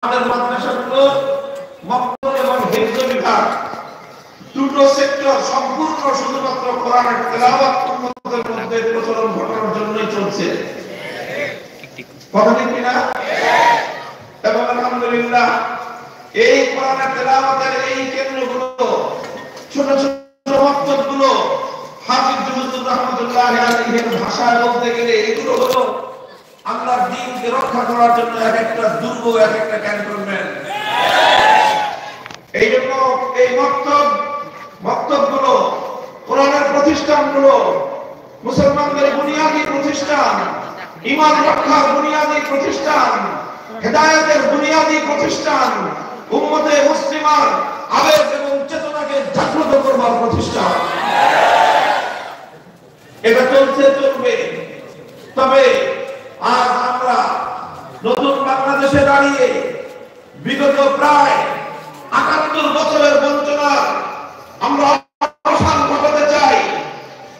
আমাদের মাদ্রাসাগুলো মক্তব এবং হিফজ বিভাগ দুটো সেক্টর সম্পূর্ণ শুধুমাত্র কোরআনের তেলাওয়াত উম্মতের মধ্যে প্রচলন ঘটানোর জন্যই চলছে। কথা ঠিক কিনা? এবং আলহামদুলিল্লাহ এই কোরআনের তেলাওয়াতের এই কেন্দ্রগুলো ছোট ছোট মক্তবগুলো হাফিজ জুলুসুর রাহমাতুল্লাহ আলাইহির ভাষায় বলতে গেলে এগুলো হলো আল্লাহর দ্বীনকে রক্ষা করার জন্য এক একটা দুর্গ, এক একটা ক্যান্টনমেন্ট। এই জন্য এই মক্তবগুলো কোরআনের প্রতিষ্ঠানগুলো মুসলমানদের বুনিয়াদী প্রতিষ্ঠান, ঈমান রক্ষার বুনিয়াদী প্রতিষ্ঠান, হেদায়েতের বুনিয়াদী প্রতিষ্ঠান, উম্মতে মুসলিমার আবেগ এবং চেতনাকে জাগ্রত করবার প্রতিষ্ঠান। এটা চলছে, চলবে। তবে আজ আমরা নতুন বাংলাদেশে দাঁড়িয়ে বিগত প্রায় ৭৮ বছরের বঞ্চনার আমরা অবসান ঘটাতে চাই।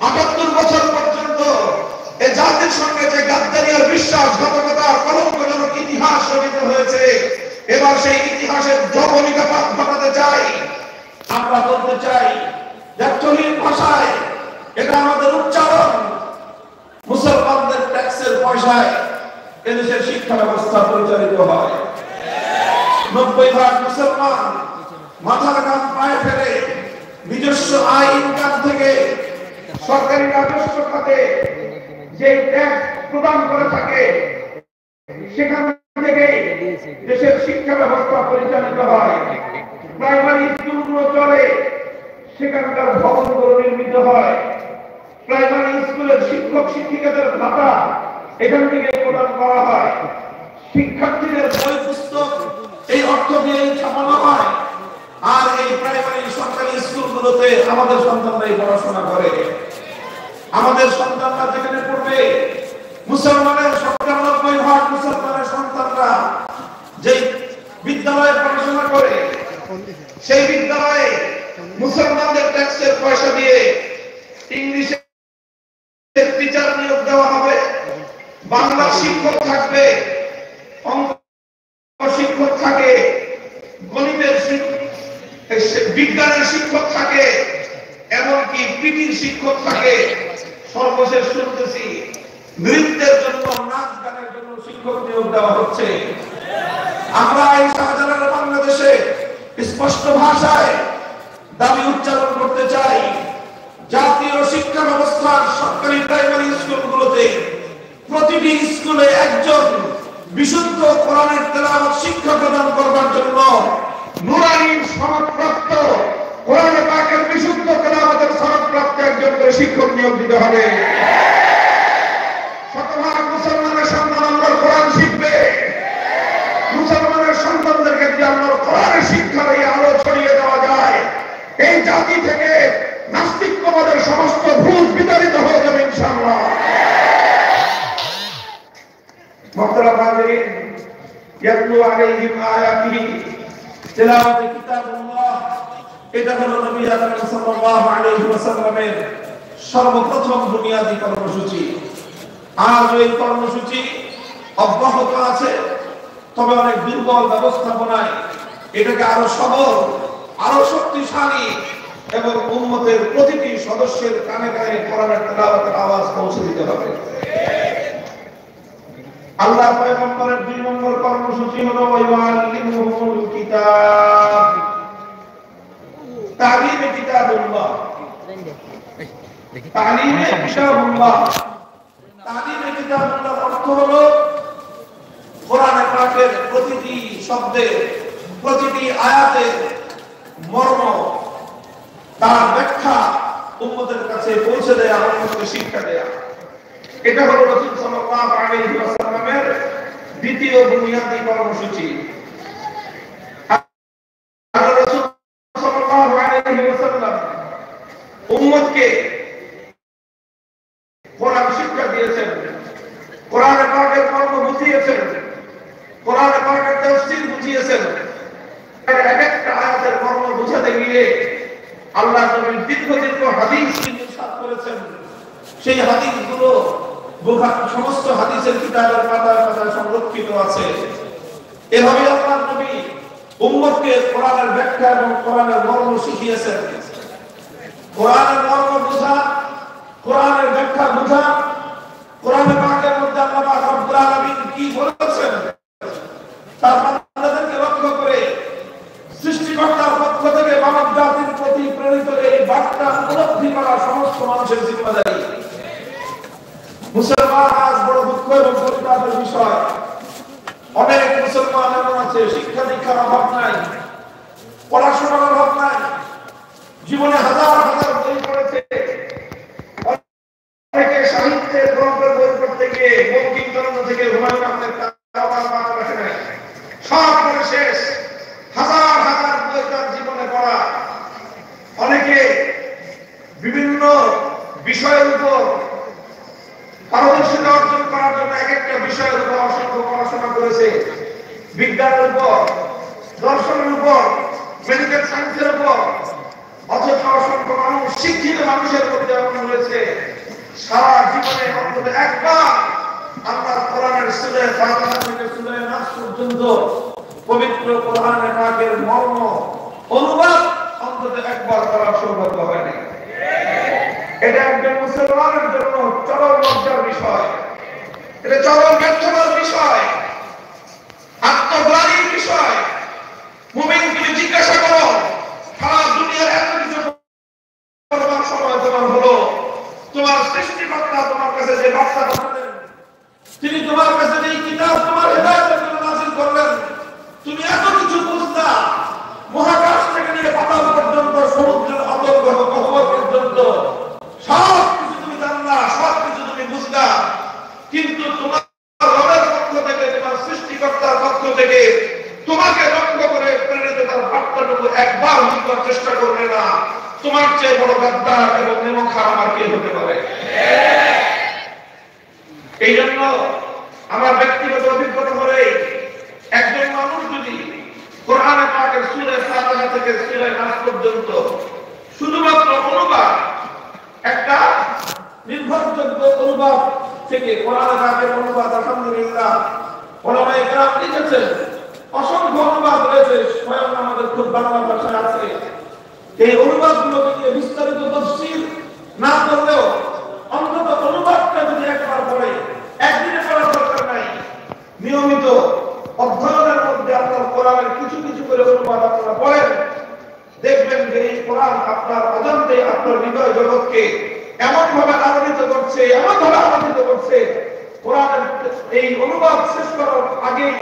৭৮ বছর পর্যন্ত এ জাতির সঙ্গে যে গাদ্দারি আর বিশ্বাসঘাতকতার কলঙ্কজনক ইতিহাস রচিত হয়েছে, এবার সেই ইতিহাসের জবনিকাপাত ঘটাতে চাই। আমরা বলতে চাই চলিত ভাষায় এটা আমাদের উচ্চারণ মুসলমানদের ট্যাক্সের পয়সায় এদেশের শিক্ষা ব্যবস্থা পরিচালিত হয়। ৯০% মুসলমান মাথার ঘাম পায়ে ফেলে নিজস্ব আয় ইনকাম থেকে সরকারি রাজস্ব খাতে যে ট্যাক্স প্রদান করে থাকে, সেখান থেকে দেশের শিক্ষা ব্যবস্থা পরিচালিত হয়। প্রাইমারি স্কুলগুলো চলে, সেখানকার ভবনগুলো নির্মিত হয়। প্রাইমারি স্কুলের শিক্ষক শিক্ষিকাদের ভাতা এখান থেকে প্রদান করা হয়। শিক্ষার্থীদের বই পুস্তক এই অর্থ দিয়ে ছাপানো হয়। আর এই প্রাইমারি সরকারি স্কুলগুলোতে আমাদের সন্তানরাই পড়াশোনা করে। আমাদের সন্তানরা যেখানে পড়বে, মুসলমানের ৯৭% মুসলমানের সন্তানরা যে বিদ্যালয়ে পড়াশোনা করে, সেই বিদ্যালয়ে মুসলমানদের ট্যাক্সের পয়সা দিয়ে ইংলিশে টিচার নিয়োগ দেওয়া হবে, বাংলা শিক্ষক থাকবে, অঙ্ক শিক্ষক থাকে, গণিতের বিজ্ঞানের শিক্ষক থাকে, এমনকি পিটির শিক্ষক থাকে। সর্বশেষ শুনতেছি নৃত্যের জন্য, নাচ গানের জন্য শিক্ষক নিয়োগ দেওয়া হচ্ছে। আমরা এই শাহজালাল বাংলাদেশে স্পষ্ট ভাষায় দাবি উচ্চারণ করতে চাই, জাতীয় শিক্ষা ব্যবস্থার সরকারি প্রাইমারি স্কুলগুলোতে প্রতিটি স্কুলে একজন বিশুদ্ধ কোরআনের তেলাওয়াত শিক্ষা প্রদান করবার জন্য নুরানি সনদপ্রাপ্ত, কোরআনে পাকের বিশুদ্ধ তেলাওয়াতের সনদপ্রাপ্ত একজন করে শিক্ষক নিয়োগ দিতে হবে। শতভাগ মুসলমানের সন্তান আল্লাহর কোরআন শিখবে। মুসলমানের সন্তানদেরকে যদি আল্লাহর কোরআনের শিক্ষার এই আলো ছড়িয়ে দেওয়া যায়, এই জাতি থেকে নাস্তিক্যবাদের সমস্ত ভূত বিতাড়িত হয়ে যাবে ইনশাআল্লাহ। মুহতারাম হাজিরিন, ইয়াতলু আলাইহিম আয়াতিহি তিলাওয়াতে কিতাবুল্লাহ, এটা হলো নবী আকরাম সাল্লাল্লাহু আলাইহি ওয়াসাল্লামের সর্বপ্রথম বুনিয়াদী কর্মসূচি। আজ ওই কর্মসূচি অব্যাহত আছে, তবে অনেক দুর্বল ব্যবস্থাপনায় এটাকে আরো সবল, আরো শক্তিশালী এবং উম্মতের প্রতিটি সদস্যের কানে কানে কোরআনের তেলাওয়াতের আওয়াজ পৌঁছে দিতে হবে। আল্লাহর পয়গম্বরের ২ নম্বর কর্মসূচি হলো ওয়াইয়াল্লিমুহুমুল কিতাব, তালিমে কিতাবুল্লাহ। তালিমে কিতাবুল্লাহ, তালিমে কিতাবুল্লাহ অর্থ হলো কোরআনে পাকের প্রতিটি শব্দে, প্রতিটি আয়াতে মর্ম, তার ব্যাখ্যা উম্মতের কাছে পৌঁছে দেয়া, উম্মতকে শিক্ষা দেয়া। এটা হলো রাসূল সাল্লাল্লাহু আলাইহি ওয়াসাল্লামের দ্বিতীয় বুনিয়াদী কর্মসূচি। রাসূল সাল্লাল্লাহু আলাইহি ওয়াসাল্লাম উম্মতকে কোরআন শিক্ষা দিয়েছেন, কোরআনে পাকের মর্ম বুঝিয়েছেন, কোরআনে পাকের তাফসীর বুঝিয়েছেন। এক একটা আয়াতের মর্ম বুঝাতে গিয়ে আল্লাহ নবী দীর্ঘ দীর্ঘ হাদিস ইরশাদ করেছেন। সেই হাদিসগুলো সমস্ত হাদিসের কিতাবের পাতায় পাতায় সংরক্ষিত আছে। এভাবে আল্লাহ উম্মতকে কোরআনের ব্যাখ্যা এবং কোরআনের মর্ম শিখিয়েছেন। কোরআনের মর্ম বোঝা, কোরআনের ব্যাখ্যা বোঝা, কোরআনের পাকের মধ্যে আল্লাহ পাক রব্বুল আলামিন কি বলেছেন তার বান্দাদেরকে লক্ষ্য করে সৃষ্টিকর্তার পক্ষ থেকে মানব জাতির প্রতি প্রেরিত এই বার্তা উপলব্ধি করা সমস্ত মানুষের জিম্মাদারি। মুসলমান আজ বড় দুঃখ এবং পরিতাপের বিষয়, অনেক মুসলমান এমন আছে শিক্ষা দীক্ষার অভাব নাই, পড়াশোনার অভাব নাই, জীবনে হাজার হাজার বই পড়েছে, অনেকে সাহিত্যের গল্পের বই পড়তে গিয়ে বঙ্কিমচন্দ্র থেকে হুমায়ুন আহমেদ রাখে নাই, সব পড়ে শেষ, হাজার হাজার বই তার জীবনে পড়া। অনেকে বিভিন্ন বিষয়ের উপর পারদর্শিতা অর্জন করার জন্য এক একটা বিষয়ের উপর অসংখ্য পড়াশোনা করেছে, বিজ্ঞানের উপর, দর্শনের উপর, মেডিকেল সায়েন্সের উপর, অথচ অসংখ্য মানুষ শিক্ষিত মানুষের মধ্যে এমন হয়েছে সারা জীবনে অন্তত একবার আল্লাহর কোরআনের সূরা ফাতিহা থেকে সূরা নাস পর্যন্ত পবিত্র কোরআনে পাকের মর্ম অনুবাদ অন্তত একবার পড়ার সৌভাগ্য হয়নি। এটা একজন মুসলমানের জন্য চরম লজ্জার বিষয়, এটা চরম ব্যর্থতার বিষয়, আত্মগ্লানির বিষয়। মুমিন, তুমি জিজ্ঞাসা করো সারা দুনিয়ার এত কিছু করবার সময় তোমার হলো, তোমার সৃষ্টিকর্তা তোমার কাছে যে বার্তা পাঠালেন, তিনি তোমার কাছে যে কিতাব তোমার হেদায়েতের জন্য নাযিল করলেন, তুমি এত কিছু বুঝলা, মহাকাশ থেকে নিয়ে পাতাল পর্যন্ত, সমুদ্রের অতল গহ্বর পর্যন্ত সব কিছু তুমি জানলা, সব কিছু তুমি বুঝলা, কিন্তু তোমার রবের পক্ষ থেকে, তোমার সৃষ্টিকর্তার পক্ষ থেকে তোমাকে লক্ষ্য করে প্রেরিত তার বার্তাটুকু একবার বুঝবার চেষ্টা করবে না। তোমার চেয়ে বড় গাদ্দার এবং নেমখা আমার কে হতে পারে? এই জন্য আমার ব্যক্তিগত অভিজ্ঞতা করে একজন মানুষ যদি কোরআনে পাকের সূরা ফাতিহা থেকে সূরা নাস পর্যন্ত শুধুমাত্র অনুবাদ, একটা নির্ভরযোগ্য অনুবাদ থেকে কোরআনে পাকের অনুবাদ, আলহামদুলিল্লাহ ওলামায়ে কেরাম লিখেছেন, অসংখ্য অনুবাদ রয়েছে, স্বয়ং আমাদের খুব বাংলা ভাষায় আছে। এই অনুবাদগুলোকে নিয়ে বিস্তারিত তাফসীর না করলেও অন্তত অনুবাদটা যদি একবার পড়ে, একদিনে পড়ার দরকার নাই, নিয়মিত অধ্যয়নের মধ্যে আপনার কোরআনের কিছু কিছু করে অনুবাদ আপনারা পড়েন, দেখবেন যে এই কোরআন আপনার অজান্তে আপনার হৃদয় জগৎকে এমন ভাবে আলোকিত করছে, এমন ভাবে আলোকিত করছে, কোরআনের এই অনুবাদ শেষ করার আগেই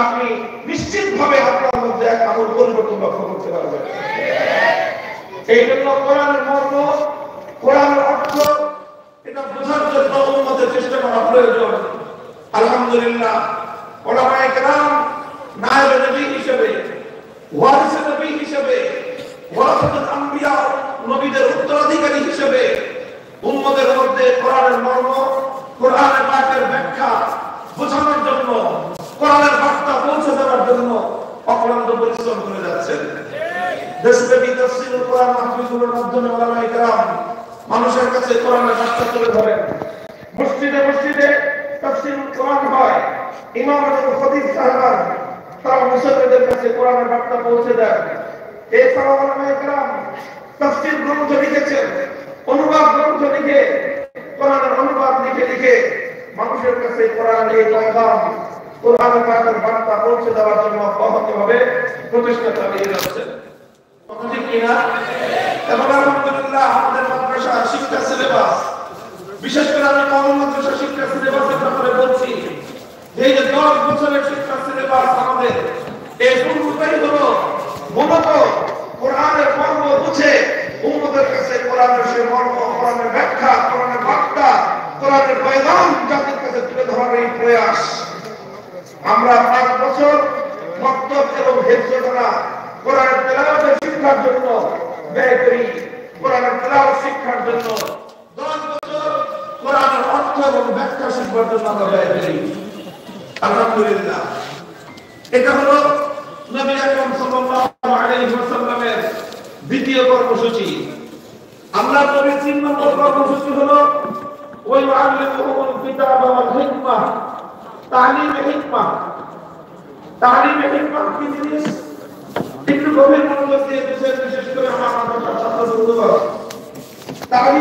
আপনি নিশ্চিত ভাবে আপনার মধ্যে এক আমূল পরিবর্তন লক্ষ্য করতে পারবেন। এই জন্য কোরআনের মর্ম, কোরআনের অর্থ এটা বোঝার জন্য উম্মতের চেষ্টা করা প্রয়োজন। আলহামদুলিল্লাহ ওলামায়ে কেরাম নায়েবে নবী হিসেবে, ওয়ারিসে নবী হিসেবে, ওয়ারাসাতুল আম্বিয়া, নবীদের উত্তরাধিকারী হিসেবে উম্মতের মধ্যে কোরআনের মর্ম, কোরআনের পাকের ব্যাখ্যা বোঝানোর জন্য, কোরআনের বার্তা পৌঁছে দেওয়ার জন্য অক্লান্ত পরিশ্রম করে যাচ্ছেন। দেশব্যাপী তাফসীরুল কোরআন মাহফিলগুলোর মাধ্যমে ওলামায়ে কেরাম মানুষের কাছে কোরআনের বার্তা তুলে ধরেন। মসজিদে মসজিদে তাফসীরুল কোরআন হয়, ইমাম এবং খতিব সাহেবান তারা মুসল্লিদের কাছে কোরআনের বার্তা পৌঁছে দেন। এছাড়াও ওলামায়ে কেরাম তাফসীর গ্রন্থ লিখেছেন, অনুবাদ গ্রন্থ লিখে, কোরআনের অনুবাদ লিখে লিখে মানুষের কাছে কোরআনের এই পয়গাম, কোরআনের পাকের বার্তা পৌঁছে দেওয়ার জন্য অব্যাহতভাবে প্রচেষ্টা চালিয়ে যাচ্ছেন। ঠিক কিনা? এবং আলহামদুলিল্লাহ আমাদের মাদ্রাসা শিক্ষা সিলেবাস, বিশেষ করে আমি কওমি মাদ্রাসা শিক্ষা সিলেবাসের ব্যাপারে বলছি, এই যে 10 বছরের শিক্ষা সিলেবাস আমাদের, এই পুরোটাই হলো মূলত কোরআনের মর্ম বুঝে উম্মতের কাছে কোরআনের সেই মর্ম, কোরআনের ব্যাখ্যা, কোরআনের বার্তা, কোরআনের পয়গাম জাতির কাছে তুলে ধরার এই প্রয়াস। আমরা 5 বছর মক্তব এবং হিফজ করা কোরআনের তেলাওয়াতের শিক্ষার জন্য ব্যয় করি, কোরআনের তেলাওয়াত শিক্ষার জন্য 10 বছর কোরআনের অর্থ এবং ব্যাখ্যা শিক্ষার জন্য আমরা ব্যয় করি। আলহামদুলিল্লাহ এটা হলো নবী আকরাম সাল্লাল্লাহু আলাইহি ওয়াসাল্লামের দ্বিতীয় কর্মসূচি। আমরা নবীর 3 নম্বর কর্মসূচি হলো ওই আল্লাহুল কিতাব ওয়াল হিকমাহ, তালিমে হিকমাহ। তালিমে হিকমাহ কি জিনিস? গভীর মনোযোগ দিয়ে বুঝেন, বিশেষ করে আমার ছাত্র বন্ধুগণ।